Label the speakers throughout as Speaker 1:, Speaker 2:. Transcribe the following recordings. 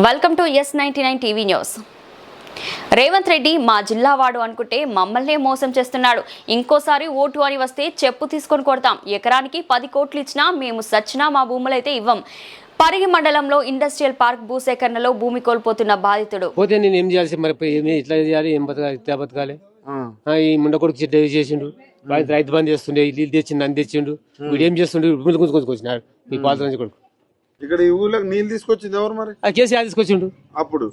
Speaker 1: Welcome to S99 TV news. Revanth Reddy మా జిల్లా వాడు అనుకుంటే మమ్మల్నే మోసం చేస్తున్నాడు. ఇంకోసారి ఓటు అని వస్తే చెప్పు తీసుకొని కొడతాం. ఎకరానికి 10 కోట్లు ఇచ్చినా మేము సచ్చినా మా భూములైతే ఇవ్వం. పరిగి మండలంలో ఇండస్ట్రియల్ పార్క్ భూసేకరణలో భూమి కోల్పోతున్న బాధితుడు.
Speaker 2: పోతే నేను ఏం చేయాల్సి మరి ఇట్లా చేయాలి, ఏం బతకాలి, ఇట్లా బతకాలి. ఈ ముండ కొడుకు చెడ్డ చేసిండు, రైతు బంద్ చేస్తుండే, ఇల్లు తెచ్చిండు, అని తెచ్చిండు. వీడు ఏం చేస్తుండే, గుంజుకొచ్చినాడు ఈ పాలన కొడుకు.
Speaker 3: ఇక్కడ ఈ ఊళ్ళకి నీళ్ళు తీసుకొచ్చింది ఎవరు మరి?
Speaker 2: కేసీఆర్ తీసుకొచ్చిండు.
Speaker 3: అప్పుడు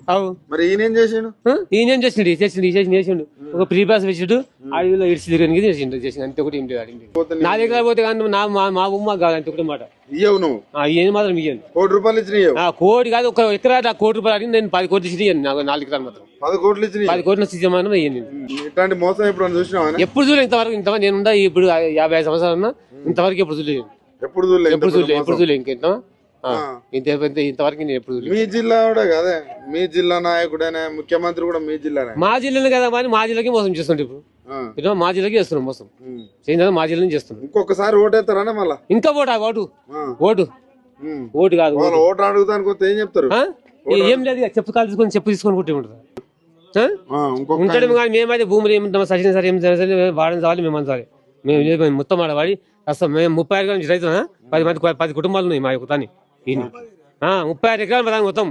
Speaker 3: మరి ఈయనేం చేసిండు?
Speaker 2: ఈయనేం చేసిండు, చేసిండు ఒక ప్రీ పాస్ పెట్టిండు, అడవిలో ఇడిచి తిరిగి చేసిండు అంతే. ఒకటి ఏం లేదు నా దగ్గర పోతే కానీ మా ఉమ్మ కాదు అంతే ఒకటి మాట.
Speaker 3: ఇయ్యవు నువ్వు?
Speaker 2: ఇవన్నీ మాత్రం ఇయ్యాను. ₹1
Speaker 3: ఇచ్చిన
Speaker 2: కోటి కాదు, ఒక ఎకరా ₹1 అడిగి నేను 10 కోట్లు ఇచ్చి ఇయ్యాను. నాకు 4 ఎకరాలు మాత్రం
Speaker 3: 10 కోట్లు ఇచ్చిన
Speaker 2: 10 కోట్లు ఇచ్చేమానం ఇయ్యాను.
Speaker 3: ఇట్లాంటి మోసం ఎప్పుడు చూసినావా?
Speaker 2: ఎప్పుడు చూడలేదు ఇంతవరకు. నేను ఇప్పుడు 55 సంవత్సరాలు ఉన్నా, ఇంతవరకు ఎప్పుడు చూడలేదు.
Speaker 3: ఎప్పుడు చూడలేదు
Speaker 2: ఇంకెంత ఇంతవరకు నేను ఎప్పుడు చూడలేదు.
Speaker 3: మీ జిల్లా కూడా కదా, మీ జిల్లా నాయకుడైనా ముఖ్యమంత్రి కూడా మీ జిల్లానే.
Speaker 2: మా జిల్లానే కదా, కానీ మా జిల్లాకి మోసం చేస్తుండే. ఇప్పుడు మా జిల్లాకి చేస్తున్నాం మోసం, చేసిన మా జిల్లా చేస్తున్నాం.
Speaker 3: ఇంకొకసారి ఓటేస్తారా మళ్ళా?
Speaker 2: ఇంకా ఓటు కాదు,
Speaker 3: ఓటు అడుగుతానికి ఏం చెప్తారు?
Speaker 2: ఏం లేదు, చెప్పు కాలు తీసుకొని కుట్టి ఉంటుంది ఉంటాడు. కానీ మేమైతే భూములు ఏముంటాం, సచిన సరే ఏం వాడని చావాలి, మేము అంచాలి. మేము మొత్తం ఆడవాడి అసలు మేము 35 నుంచి రైతులు 10 కుటుంబాలు ఉన్నాయి మా యొక్క 36 ఎకరాలు మొత్తం.